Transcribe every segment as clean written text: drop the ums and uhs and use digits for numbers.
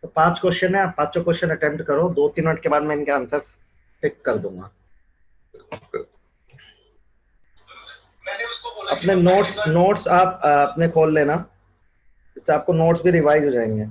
तो 5 क्वेश्चन है, 5 question attempt करो, 2-3 मिनट के बाद मैं इनके आंसर्स टिक कर दूंगा। अपने नोट्स नोट्स आप अपने खोल लेना, इससे आपको नोट्स भी रिवाइज हो जाएंगे।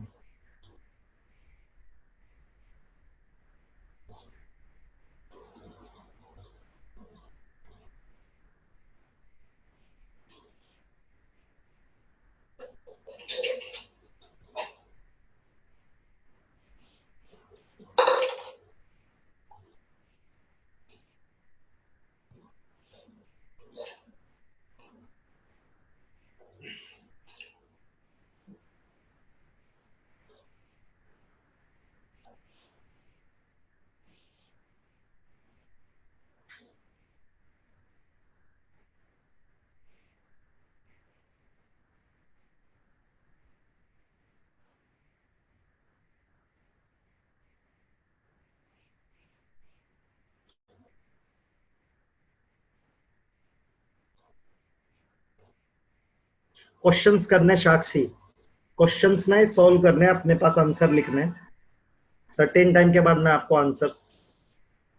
क्वेश्चंस करने साक्षी, क्वेश्चंस नहीं सॉल्व करने, अपने पास आंसर लिखने। सर्टेन टाइम के बाद मैं आपको आंसर्स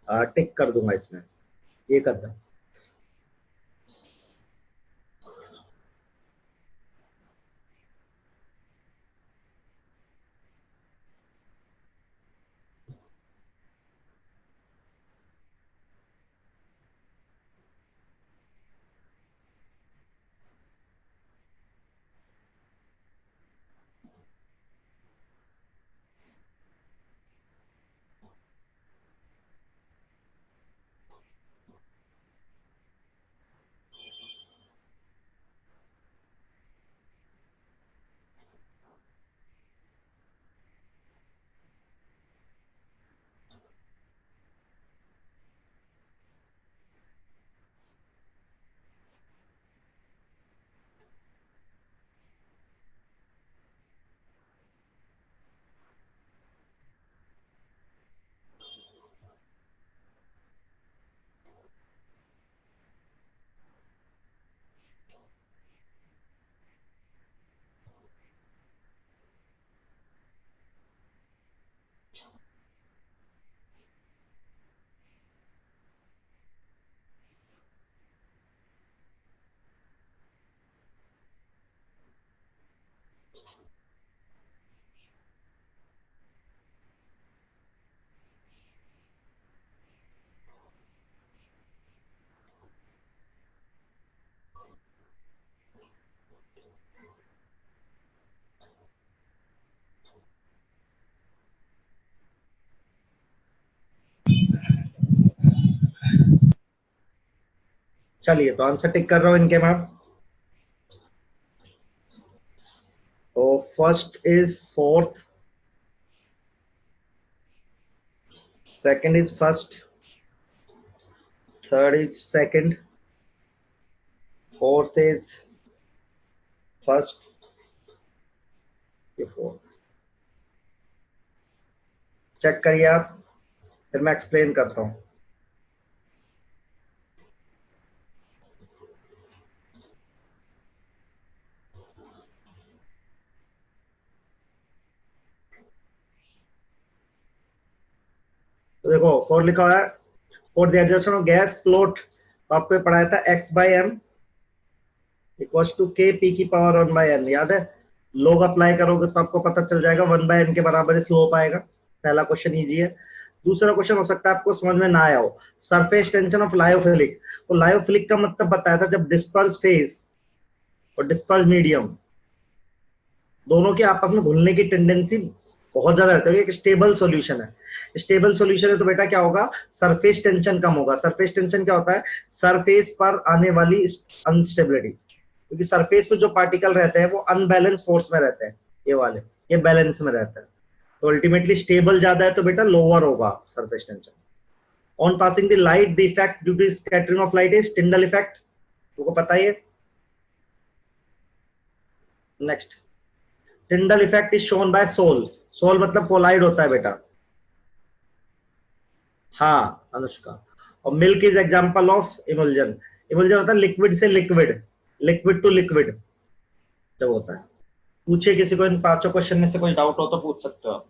टिक कर दूंगा इसमें, ये करना। चलिए, तो आंसर टिक कर रहा हूं इनके मैं। तो first is fourth, second is first, third is second, fourth is first, ये फोर्थ। चेक करिए आप, फिर मैं एक्सप्लेन करता हूं। तो देखो, फोर लिखा हुआ है, for the adjustment of gas plot, तो आपको ये पढ़ाया था x by M equal to K P की पावर 1/n, याद है? लोग अप्लाई करोगे तो आपको पता चल जाएगा 1/n के बराबर स्लोप आएगा। पहला क्वेश्चन इजी है। दूसरा क्वेश्चन हो सकता है आपको समझ में ना आया हो, सरफेस टेंशन ऑफ लायोफिलिक। तो लायोफिलिक का मतलब बताया था जब डिस्पर्स फेज और डिस्पर्स मीडियम दोनों के आपस में घुलने की टेंडेंसी बहुत ज्यादा रहती है। एक स्टेबल सॉल्यूशन है, स्टेबल सॉल्यूशन है तो बेटा क्या होगा, सरफेस टेंशन कम होगा। सरफेस टेंशन क्या होता है, सरफेस पर आने वाली अनस्टेबिलिटी, क्योंकि सरफेस पे जो पार्टिकल रहते हैं वो अनबैलेंस फोर्स में रहते हैं, ये वाले, ये बैलेंस में रहता है। तो अल्टीमेटली स्टेबल ज्यादा है तो बेटा लोअर होगा surface tension. On passing the light the effect due to scattering of light is Tyndall effect, तुमको पता ही है। Next, Tyndall effect is shown by sol. Sol मतलब कोलाइड होता है बेटा। हाँ अनुष्का। और milk is example of emulsion. Emulsion होता है लिक्विड से लिक्विड, लिक्विड टू लिक्विड जब होता है। पूछिए किसी को इन 5 क्वेश्चन में से कोई डाउट हो तो पूछ सकते हो आप।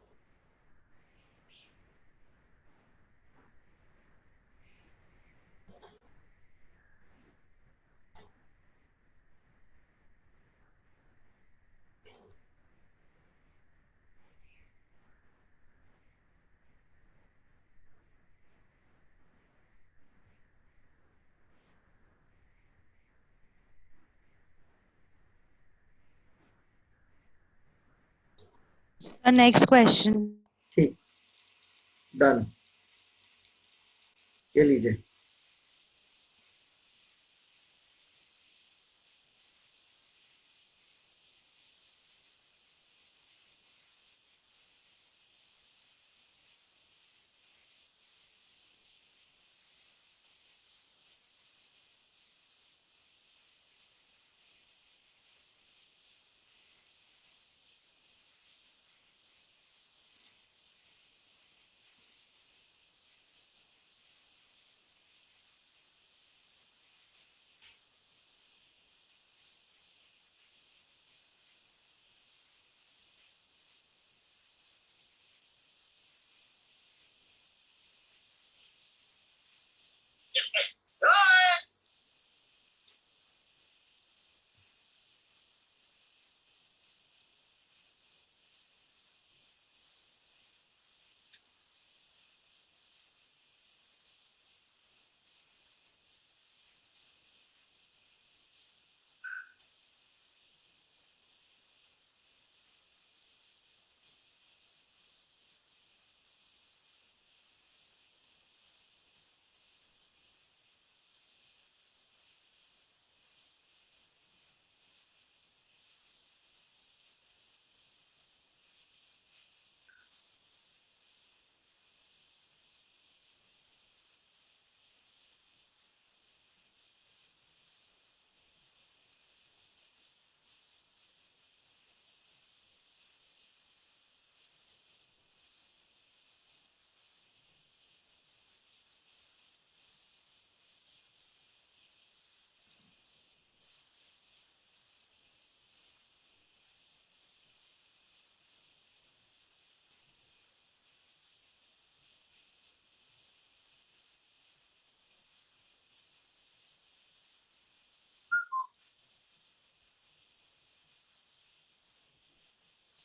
Next question. ठीक, डन, ये लीजिए।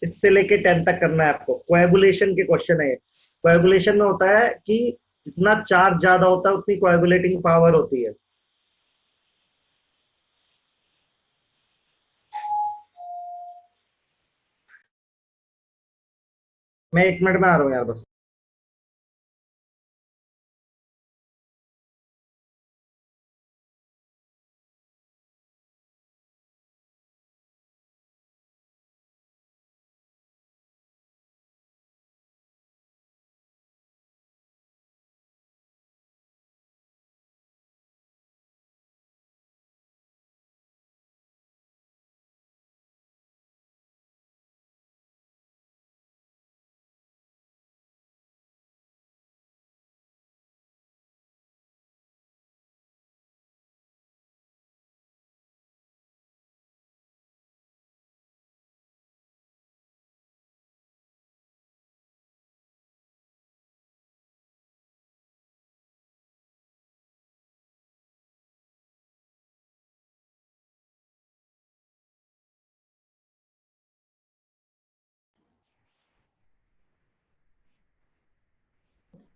सिक्स से लेके 10 तक करना है आपको। कोएगुलेशन के क्वेश्चन है। कोएगुलेशन में होता है कि जितना चार्ज ज्यादा होता है उतनी कोएगुलेटिंग पावर होती है। मैं 1 मिनट में आ रहा हूँ यार बस।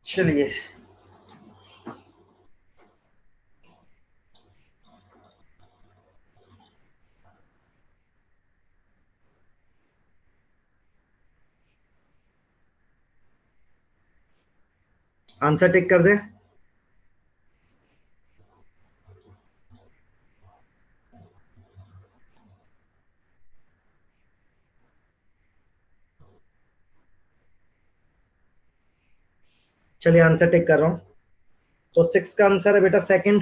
चलिए, आंसर टिक कर दे। चलिए आंसर टिक कर रहा हूं। तो 6 का आंसर है बेटा सेकंड,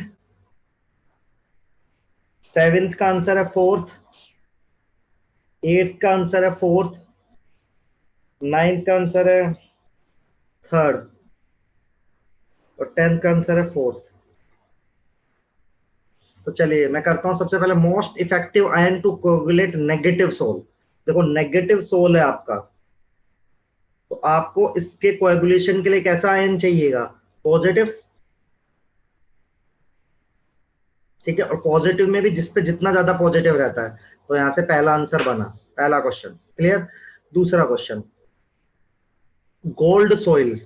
7th का आंसर है फोर्थ, 8th का आंसर है फोर्थ, 9th का आंसर है थर्ड, और 10th का आंसर है फोर्थ। तो चलिए मैं करता हूं सबसे पहले most effective ion to coagulate negative sol. देखो नेगेटिव सोल है आपका, तो आपको इसके कोएगुलेशन के लिए कैसा आयन चाहिएगा? पॉजिटिव। ठीक है, और पॉजिटिव में भी जिसपे जितना ज्यादा पॉजिटिव रहता है। तो यहां से पहला आंसर बना, पहला क्वेश्चन क्लियर। दूसरा क्वेश्चन, गोल्ड सोइल,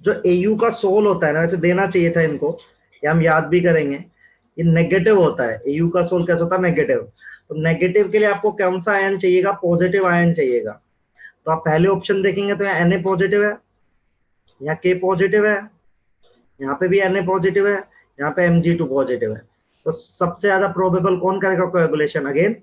जो एयू का सोल होता है ना, वैसे देना चाहिए था इनको, ये हम याद भी करेंगे। ये नेगेटिव होता है, एयू का सोल कैसा होता है? नेगेटिव। तो नेगेटिव के लिए आपको कौन सा आयन चाहिएगा? पॉजिटिव आयन चाहिएगा। तो आप पहले ऑप्शन देखेंगे तो यहाँ Na पॉजिटिव है, यहाँ K पॉजिटिव है, यहाँ पे भी Na पॉजिटिव है, यहाँ पे Mg2 पॉजिटिव है। तो सबसे ज्यादा प्रोबेबल कौन करेगा कोएगुलेशन? Again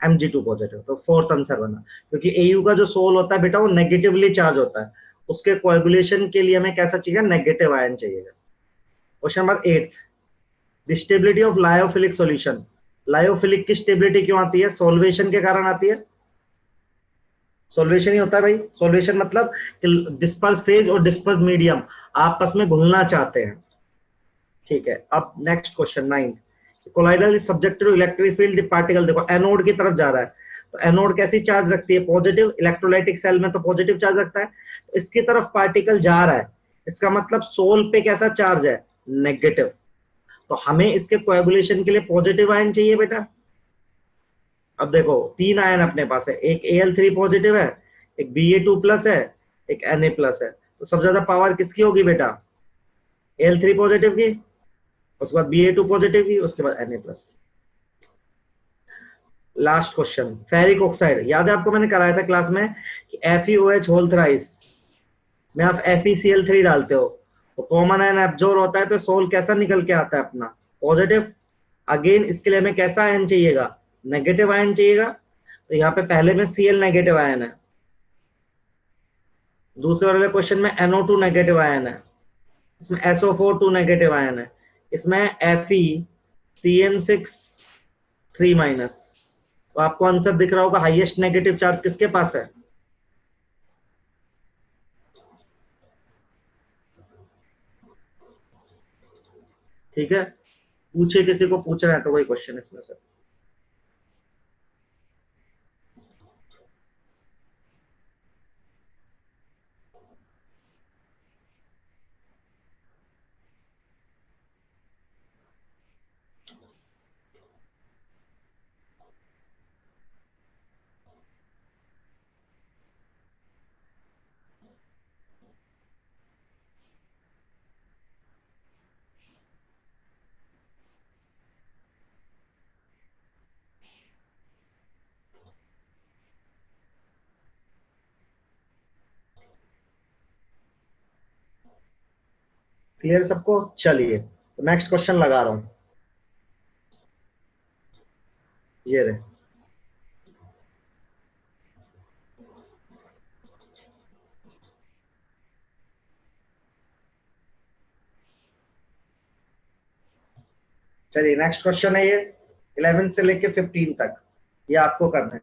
Mg2 positive. तो फोर्थ आंसर बना, क्योंकि Au का जो सोल होता है बेटा वो नेगेटिवली चार्ज होता है, उसके कोएगुलेशन के लिए हमें कैसा चाहिए? नेगेटिव आयन चाहिए। Question number 8, the stability of lyophilic solution. Lyophilic की स्टेबिलिटी क्यों आती है? सॉल्वेशन के कारण आती है। सॉल्वेशन ही होता है भाई, सॉल्वेशन मतलब डिस्पर्स फेज और डिस्पर्स मीडियम आपस में घुलना चाहते हैं। ठीक है, अब next question 9, colloidal is subjected to electric field particle. देखो एनोड की तरफ जा रहा है, तो एनोड कैसी चार्ज रखती है? पॉजिटिव। इलेक्ट्रोलाइटिक सेल में तो पॉजिटिव चार्ज रखता है। इसकी तरफ पार्टिकल जा रहा है, इसका मतलब सोल पे कैसा चार्ज है? नेगेटिव। तो हमें इसके कोएगुलेशन के लिए पॉजिटिव आयन चाहिए बेटा। अब देखो तीन आयन अपने पास है, एक Al3 पॉजिटिव है, एक Ba2 प्लस है, एक Na प्लस है। तो सबसे ज्यादा पावर किसकी होगी बेटा? Al3 पॉजिटिव की, उसके बाद Ba2 पॉजिटिव की, उसके बाद Na plus. Last question, ferric oxide. याद है आपको मैंने कराया था क्लास में कि FeOH होल थ्राइस में आप FeCl3 डालते हो तो कॉमन आयन एब्जॉर्ब होता है, तो सोल कैसा निकल के आता है अपना? पॉजिटिव। अगेन इसके लिए हमें कैसा आयन चाहिएगा? नेगेटिव आयन चाहिएगा। तो यहाँ पे पहले में Cl नेगेटिव आयन है, दूसरे वाले क्वेश्चन में NO2 नेगेटिव आयन है, इसमें SO4 2 नेगेटिव आयन है, इसमें FeCN6 3 माइनस। तो आपको आंसर दिख रहा होगा, हाईएस्ट नेगेटिव चार्ज किसके पास है? ठीक है, पूछे, किसी को पूछना है तो वही क्वेश्चन इसमें से। क्लियर सबको? चलिए तो नेक्स्ट क्वेश्चन लगा रहा हूं, ये रहे। चलिए नेक्स्ट क्वेश्चन है ये, 11 से लेके 15 तक, ये आपको करना है।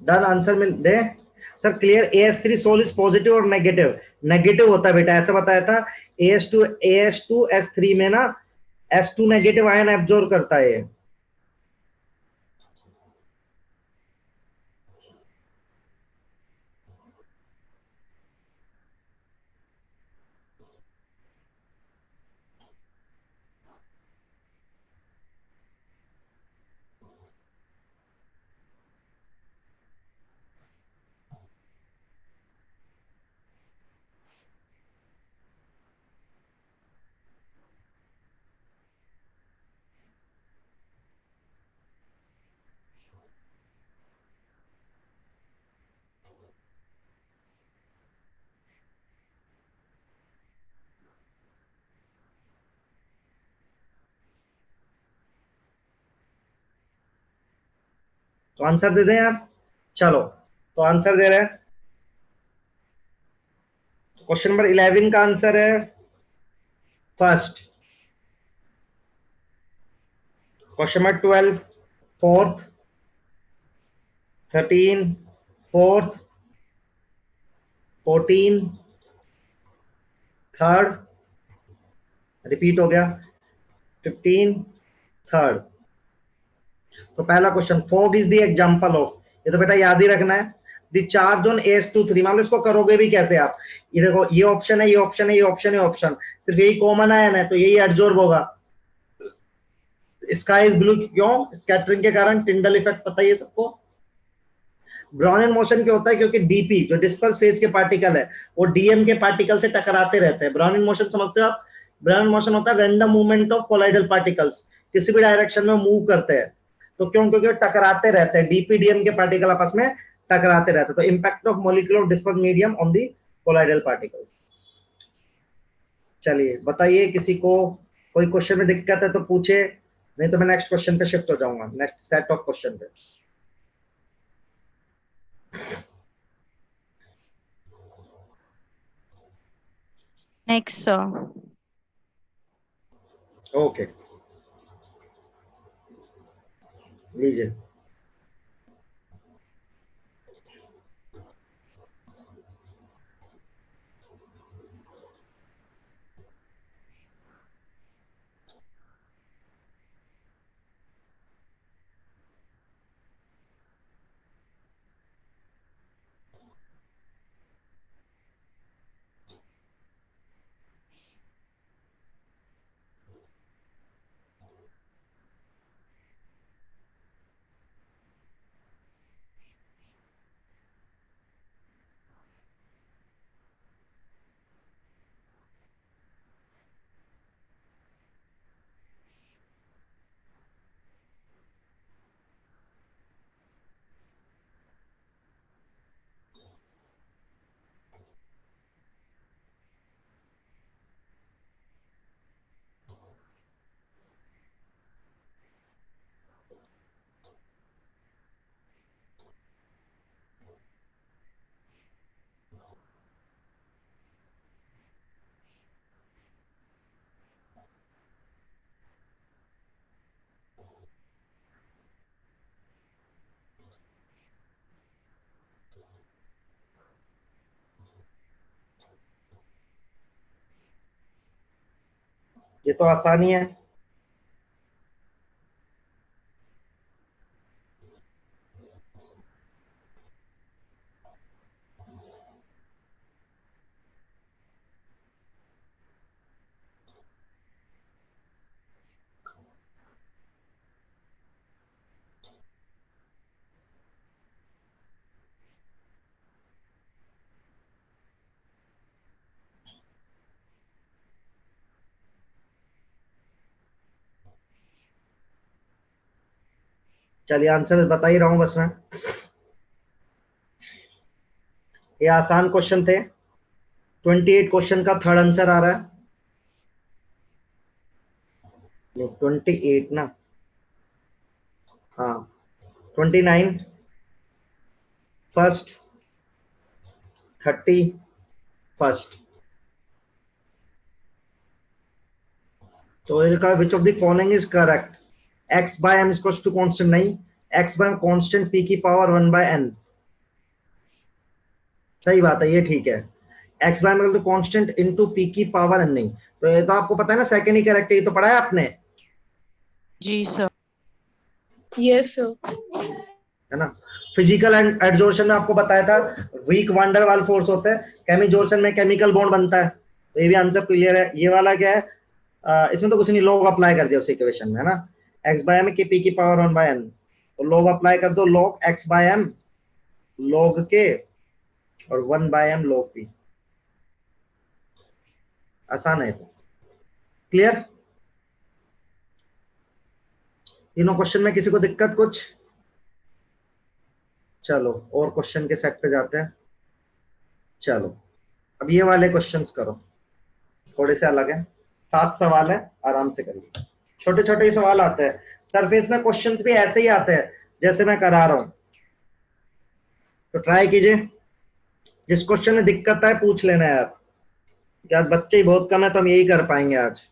डन, आंसर मिल दे sir. Clear, AS3 sol is positive और नेगेटिव? नेगेटिव होता है बेटा, ऐसा बताया था। AS2 S3 में ना S2 नेगेटिव आयन एब्जॉर्ब करता है। तो आंसर दे दें यार, चलो तो आंसर दे रहे हैं। क्वेश्चन नंबर 11 का आंसर है first. Question number 12 fourth, 13 fourth, 14 third, repeat हो गया, 15 थर्ड। तो पहला question, fog is the example of, ये तो बेटा याद ही रखना है, द चार्ज ऑन AS2 3। मान लो इसको करोगे भी कैसे आप, ये देखो ये ऑप्शन है, ये ऑप्शन है, ये ऑप्शन है, ऑप्शन सिर्फ यही कॉमन आयन है तो यही एडजॉर्ब होगा। स्काई इज ब्लू क्यों? स्कैटरिंग के कारण, टिंडल इफेक्ट पता ही है सबको। ब्राउनियन मोशन क्यों होता है? क्योंकि डीपी जो डिस्पर्स फेज के पार्टिकल है वो डीएम के पार्टिकल से टकराते रहते हैं। ब्राउनियन मोशन समझते हो आप? ब्राउनियन मोशन होता है random movement of colloidal particles, किसी भी डायरेक्शन में मूव करते हैं। तो क्यों? क्योंकि वो टकराते रहते हैं, डीपी डीएम के पार्टिकल आपस में टकराते रहते हैं। तो impact of molecule of disperse medium on the colloidal particles. चलिए बताइए, किसी को कोई क्वेश्चन में दिक्कत है तो पूछे, नहीं तो मैं नेक्स्ट क्वेश्चन पे शिफ्ट हो जाऊंगा, नेक्स्ट सेट ऑफ क्वेश्चन पे। Next sir. ओके लीजिए। ये तो आसानी है। चलिए आंसर बता ही रहा हूं बस मैं, ये आसान क्वेश्चन थे। 28 क्वेश्चन का थर्ड आंसर आ रहा है। 28 ना, हाँ 29 फर्स्ट, 30 फर्स्ट। तो इसका which of the following is correct? x by m is to constant नहीं, x बाय कांस्टेंट p की पावर 1/n। सही बात है, ये ठीक है। एक्स बाय में कांस्टेंट इनटू पी की पावर एन नहीं, तो ये तो आपको पता है ना, सेकंड ही करेक्ट है, ये तो पढ़ा है आपने, जी सर। Yes sir. है ना। फिजिकल एंड एडजोर्शन में आपको बताया था वीक वंडर वाल फोर्स होता है, केमिजोर्शन में केमिकल बॉन्ड बनता है, तो ये भी आंसर क्लियर है। ये वाला क्या है, इसमें तो कुछ नहीं, लॉग अप्लाई कर दिया उस इक्वेशन में, है ना। X by M K P की पावर 1/n, तो लॉग अप्लाई कर दो, log X by M log K और 1/m लॉग पी, आसान है तो। क्लियर, तीनों क्वेश्चन में किसी को दिक्कत कुछ? चलो और क्वेश्चन के सेट पे जाते हैं। चलो अब ये वाले क्वेश्चंस करो, थोड़े से अलग है, 7 सवाल है, आराम से करिए, छोटे छोटे ही सवाल आते हैं। सरफेस में क्वेश्चंस भी ऐसे ही आते हैं जैसे मैं करा रहा हूं, तो ट्राई कीजिए। जिस क्वेश्चन में दिक्कत है पूछ लेना यार, यार बच्चे ही बहुत कम है तो हम यही कर पाएंगे आज।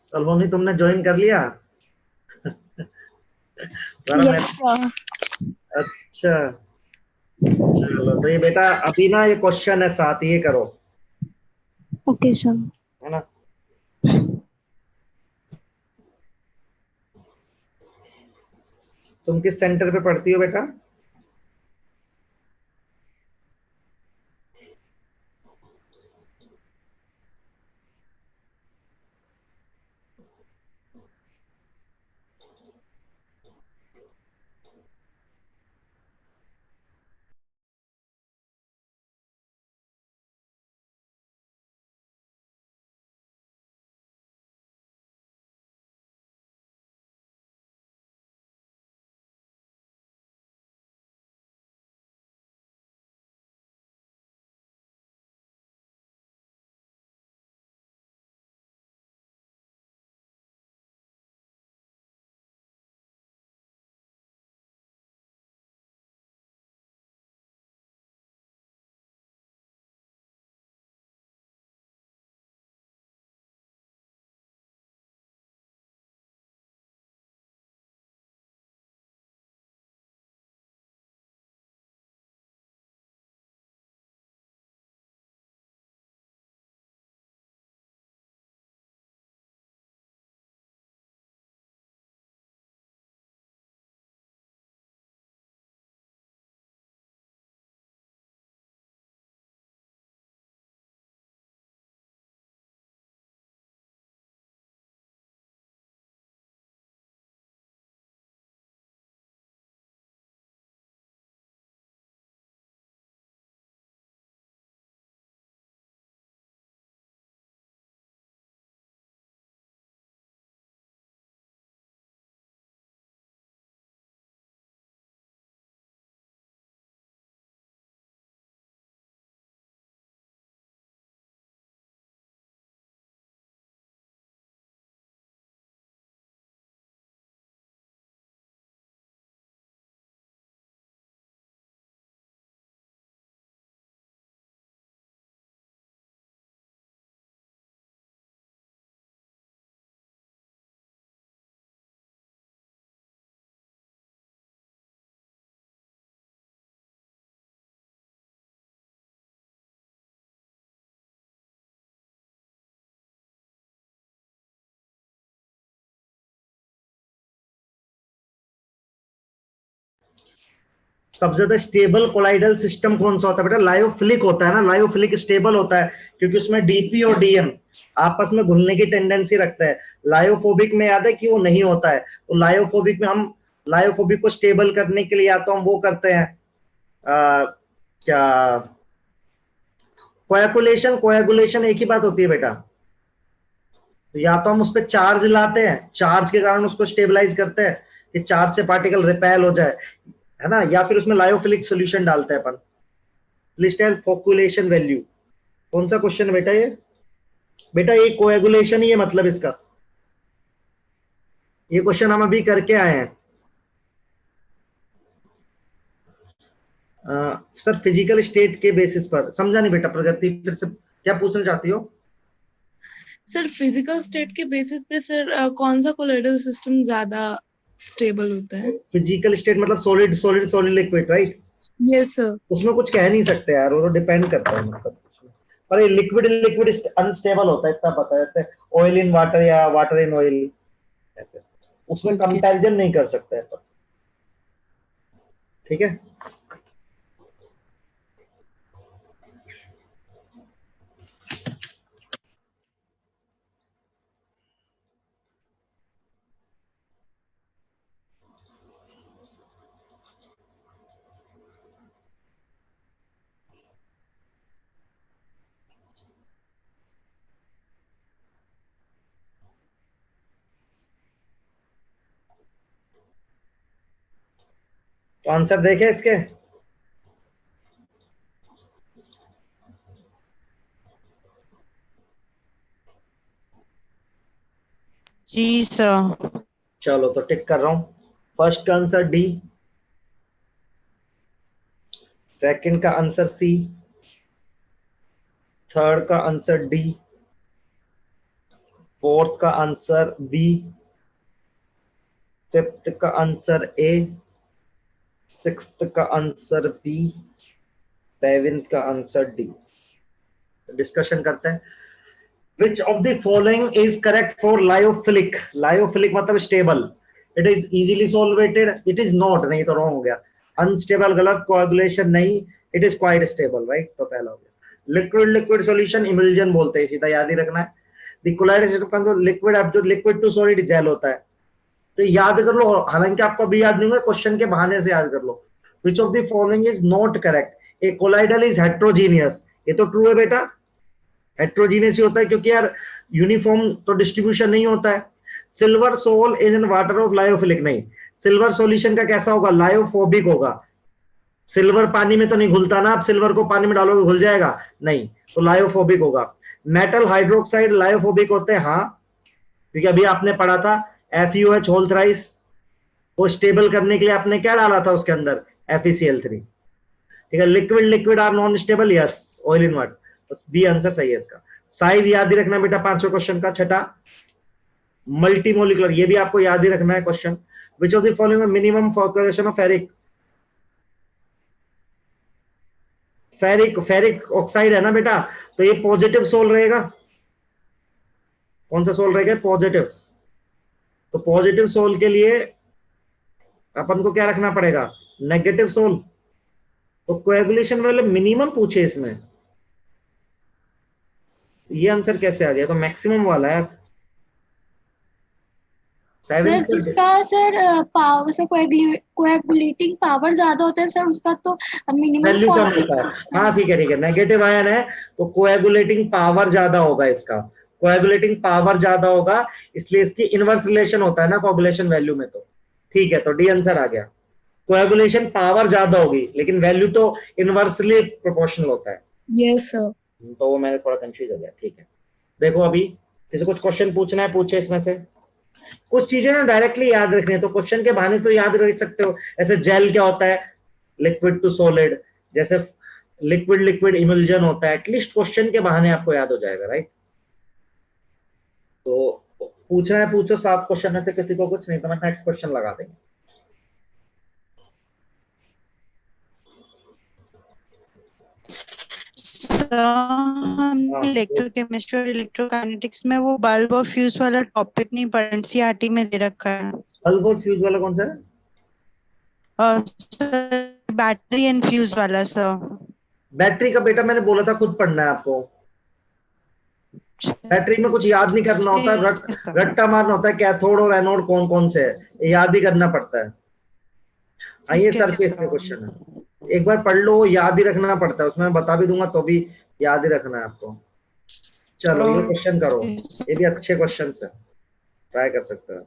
सलोनी तुमने ज्वाइन कर लिया? तुम्हारा यस मैथ, सर। अच्छा चलो, तो ये बेटा अभी ना ये क्वेश्चन है 7, ये करो, ओके सर। है ना। तुम किस सेंटर पे पढ़ती हो बेटा? सबसे ज्यादा स्टेबल कोलाइडल सिस्टम कौन सा होता है बेटा? लायोफिलिक होता है ना, लायोफिलिक स्टेबल होता है क्योंकि उसमें डीपी और डीएम आपस में घुलने की टेंडेंसी रखता है। लायोफोबिक में याद है कि वो नहीं होता है, तो लायोफोबिक में हम लायोफोबिक को स्टेबल करने के लिए या तो हम वो करते हैं क्या कोएगुलेशन, कोएगुलेशन एक ही बात होती है बेटा। तो या तो हम उस पर चार्ज लाते हैं, चार्ज के कारण उसको स्टेबलाइज करते हैं कि चार्ज से पार्टिकल रिपेल हो जाए, है ना, या फिर उसमें लायोफिलिक सॉल्यूशन डालते हैं अपन। लिस्ट है फोकुलेशन वैल्यू। कौन सा क्वेश्चन है बेटा ये? बेटा ये कोएगुलेशन ही है मतलब इसका। ये क्वेश्चन हम अभी करके आए हैं। सर फिजिकल स्टेट के बेसिस पर समझा नहीं बेटा। प्रगति फिर से क्या पूछना चाहती हो? सर फिजिकल स्टेट के बेसिस पे सर कौन सा कोलाइडल सिस्टम ज्यादा स्टेबल होता है? फिजिकल स्टेट मतलब solid solid solid liquid, right? Yes sir. उसमें कुछ कह नहीं सकते यार, वो तो डिपेंड करता है मतलब। पर ये लिक्विड लिक्विड अनस्टेबल होता है, इतना पता है। जैसे ऑयल इन वाटर या वाटर इन ऑयल, ऐसे उसमें कंपैरिजन नहीं कर सकते हैं। ठीक है। तो आंसर देखे इसके? जी सर। चलो तो टिक कर रहा हूं। फर्स्ट का आंसर डी, सेकंड का आंसर सी, थर्ड का आंसर डी, फोर्थ का आंसर बी, फिफ्थ का आंसर ए, सिक्स्थ का आंसर बी, सेवेंथ का आंसर डी। डिस्कशन करते हैं। Which of the following is correct for lyophilic? Lyophilic मतलब stable. It is easily solvated. It is not, नहीं तो wrong हो गया। अनस्टेबल गलत, कोएगुलेशन नहीं, it is quite stable, right? तो पहला हो गया। लिक्विड लिक्विड सॉल्यूशन इमल्जन बोलते हैं, सीधा याद ही रखना है। द कोलाइडल सिस्टम का जो लिक्विड, अब जो लिक्विड टू सॉलिड जेल होता है, तो याद कर लो। हालांकि आपको अभी याद नहीं होगा, क्वेश्चन के बहाने से याद कर लो। Which of the following is not correct? A colloidal is heterogeneous. ये तो ट्रू है बेटा, हेट्रोजीनियस ही होता है क्योंकि यार यूनिफॉर्म तो डिस्ट्रीब्यूशन नहीं होता है। Silver sol is in water of lyophilic, नहीं। सिल्वर सॉल्यूशन का कैसा होगा? लायोफोबिक होगा। सिल्वर पानी में तो नहीं घुलता ना, आप सिल्वर को पानी में डालोगे घुल जाएगा? नहीं, तो लायोफोबिक होगा। मेटल हाइड्रोक्साइड लायोफोबिक होते हैं, हाँ, क्योंकि अभी आपने पढ़ा था FeOH होल थ्राइस को स्टेबल करने के लिए आपने क्या डाला था उसके अंदर? FeCl3। ठीक है। Liquid liquid are non stable, yes, oil in water, बस बी आंसर सही है इसका। साइज याद ही रखना बेटा, पांचों क्वेश्चन का। छठा मल्टीमोलिकुलर, ये भी आपको याद ही रखना है question. Which of the following minimum phosphorylation of ferric? Ferric ferric oxide है ना बेटा, तो ये पॉजिटिव सोल रहेगा। कौन सा सोल रहेगा? पॉजिटिव। तो पॉजिटिव सोल के लिए अपन को क्या रखना पड़ेगा? Negative sol. तो कोएगुलेशन वाले मिनिमम पूछे इसमें, ये आंसर कैसे आ गया? तो मैक्सिमम वाला है। सर जिसका सर पावर से कोएगुलेटिंग पावर ज्यादा होता है सर, उसका तो मिनिमम वैल्यू कम होता है। हाँ ठीक है ठीक है, नेगेटिव आयन है तो कोएगुलेटिंग पावर ज्यादा होगा इसका। कोएगुलेटिंग पावर ज्यादा होगा, इसलिए इसकी इनवर्स रिलेशन होता है ना कोएगुलेशन वैल्यू में। तो ठीक है, तो डी आंसर आ गया। कोएगुलेशन पावर ज्यादा होगी लेकिन वैल्यू तो इनवर्सली प्रोपोर्शनल होता है। Yes sir. तो वो मैं थोड़ा कंफ्यूज हो गया। ठीक है, देखो अभी किसी कुछ क्वेश्चन पूछना है, पूछे इसमें से। कुछ चीजें ना डायरेक्टली याद रखनी है, तो क्वेश्चन के बहाने तो याद रख सकते हो। ऐसे जेल क्या होता है? Liquid to solid. जैसे लिक्विड लिक्विड इमल्जन होता है। एटलीस्ट क्वेश्चन के बहाने आपको याद हो जाएगा, राइट? तो पूछना है पूछो, 7 क्वेश्चन में से किसी को कुछ नहीं तो मैं नेक्स्ट क्वेश्चन लगा देंगे। हमने इलेक्ट्रोकेमिस्ट्री और इलेक्ट्रोकाइनेटिक्स में वो बल्ब और फ्यूज वाला टॉपिक नहीं पढ़ा, एनसीईआरटी में दे रखा है। बल्ब और फ्यूज वाला कौन सा है? बैटरी एंड फ्यूज वाला सर। बैटरी का बेटा मैंने बोला था खुद पढ़ना है आपको। बैटरी में कुछ याद नहीं करना होता, रट्टा मारना होता है, कैथोड और एनोड कौन कौन से है, याद ही करना पड़ता है। आइए सरफेस के क्वेश्चन है, एक बार पढ़ लो, याद ही रखना पड़ता है, उसमें बता भी दूंगा तो भी याद ही रखना है आपको। चलो ये क्वेश्चन करो, ये भी अच्छे क्वेश्चन है, ट्राई कर सकते हो।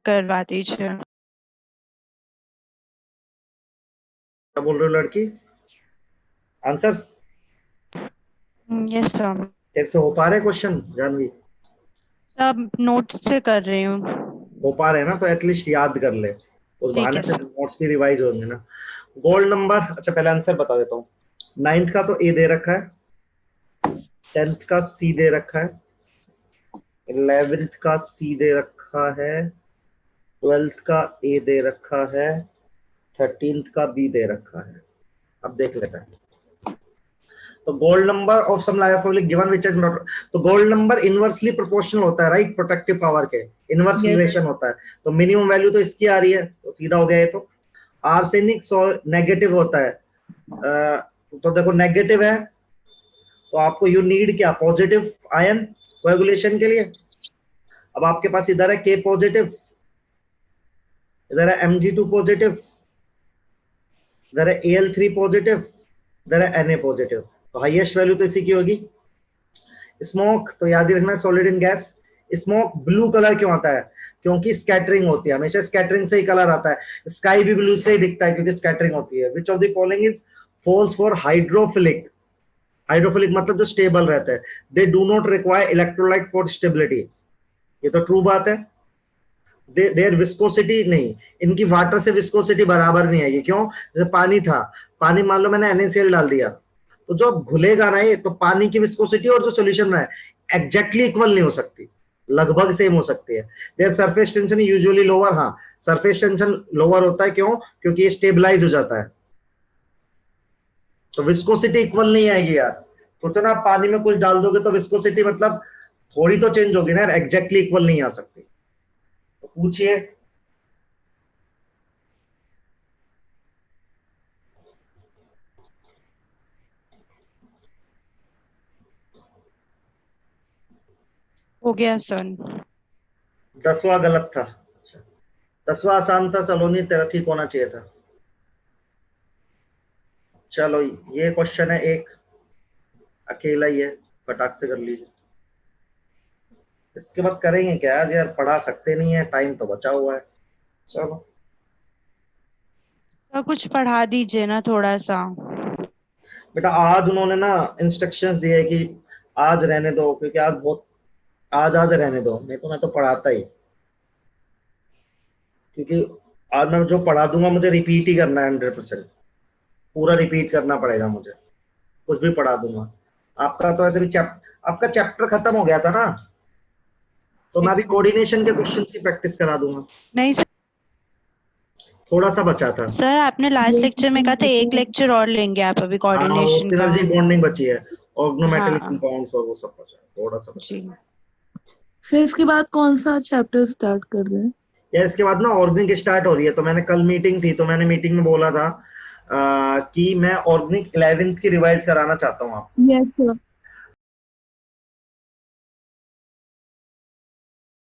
करवा दीजिए। क्या बोल रहे हो लड़की? Answers yes sir. कैसे हो पा रहे क्वेश्चन जानवी? सब नोट्स से कर रही हूँ। हो पा रहे हैं ना, तो एटलीस्ट याद कर ले, उस ठीक बहाने है से सर। नोट्स भी रिवाइज होंगे ना। गोल्ड नंबर, अच्छा पहले आंसर बता देता हूँ। 9th का तो ए दे रखा है, 10th का सी दे रखा है, 11th का सी दे रखा है, 12th का ए दे रखा है, 13th का बी दे रखा है। अब देख लेते हैं। तो gold number of some lyophilic given which is not, तो गोल्ड नंबर इनवर्सली प्रोपोर्शनल होता है राइट, प्रोटेक्टिव पावर के इनवर्स Yes. रिलेशन होता है। तो मिनिमम वैल्यू तो इसकी आ रही है, तो सीधा हो गया ये। तो आर्सेनिक नेगेटिव होता है, तो देखो नेगेटिव है, तो आपको यू नीड क्या, पॉजिटिव आयन कोएगुलेशन के लिए। अब आपके पास इधर है के पॉजिटिव, इधर है Mg2 पॉजिटिव, इधर है Al3 पॉजिटिव, इधर है Na पॉजिटिव, तो हाईएस्ट वैल्यू तो इसी की होगी। स्मोक तो याद ही रखना, solid in gas. Smoke blue colour क्यों आता है? क्योंकि स्कैटरिंग होती है, हमेशा स्कैटरिंग से ही कलर आता है। स्काई भी ब्लू से ही दिखता है क्योंकि स्कैटरिंग होती है। Which of the following is false for hydrophilic? Hydrophilic मतलब जो स्टेबल रहते हैं। They do not require electrolyte for stability, ये तो ट्रू बात है। देयर विस्कोसिटी नहीं, इनकी वाटर से विस्कोसिटी बराबर नहीं आएगी। क्यों? जैसे पानी था, पानी मान लो मैंने NaCl डाल दिया, तो जो घुलेगा ना ये, तो पानी की विस्कोसिटी और जो सोल्यूशन में है एग्जैक्टली इक्वल नहीं हो सकती, लगभग सेम हो सकती है। Their surface tension usually lower, हाँ सरफेस टेंशन लोअर होता है। क्यों? क्योंकि ये स्टेबलाइज हो जाता है, तो विस्कोसिटी इक्वल नहीं आएगी यार। तो ना आप पानी में कुछ डाल दोगे तो विस्कोसिटी मतलब थोड़ी तो चेंज होगी ना यार, एग्जैक्टली इक्वल नहीं आ सकती। तो पूछिए। हो गया सर। 10वां गलत था, 10वां आसान था। सलोनी तेरा ठीक होना चाहिए था। चलो ये क्वेश्चन है एक, अकेला ही है, फटाक से कर लीजिए। इसके बाद करेंगे क्या आज यार, पढ़ा सकते नहीं है, टाइम तो बचा हुआ है। चलो सर कुछ पढ़ा दीजिए ना थोड़ा सा। बेटा, आज उन्होंने ना इंस्ट्रक्शंस दिए कि आज रहने दो, क्योंकि आज बहुत, आज रहने दो, नहीं तो मैं तो पढ़ाता ही, क्योंकि आज मैं जो पढ़ा दूंगा मुझे रिपीट ही करना है, 100% पूरा रिपीट करना पड़ेगा मुझे, कुछ भी पढ़ा दूंगा। आपका तो ऐसे भी आपका चैप्टर खत्म हो गया था ना, तो मैं अभी कोऑर्डिनेशन के क्वेश्चंस की प्रैक्टिस करा दूंगा। नहीं सर, थोड़ा सा बचा था। सर आपने लास्ट लेक्चर में कहा था एक लेक्चर और लेंगे आप अभी हाँ, वो कोऑर्डिनेशन का। सिनर्जी बॉन्डिंग बची है, ऑर्गेनोमेटेलिक हाँ कंपाउंड्स और वो सब बचा है, थोड़ा सा बचा है। जी। सर इसके बाद कौन सा चैप्टर स्टार्ट कर रहे हैं? या इसके बाद ना ऑर्गेनिक स्टार्ट हो रही है, तो मैंने कल मीटिंग थी, तो मैंने मीटिंग में बोला था कि मैं ऑर्गेनिक 11th की रिवाइज कराना चाहता हूँ आप। Yes sir.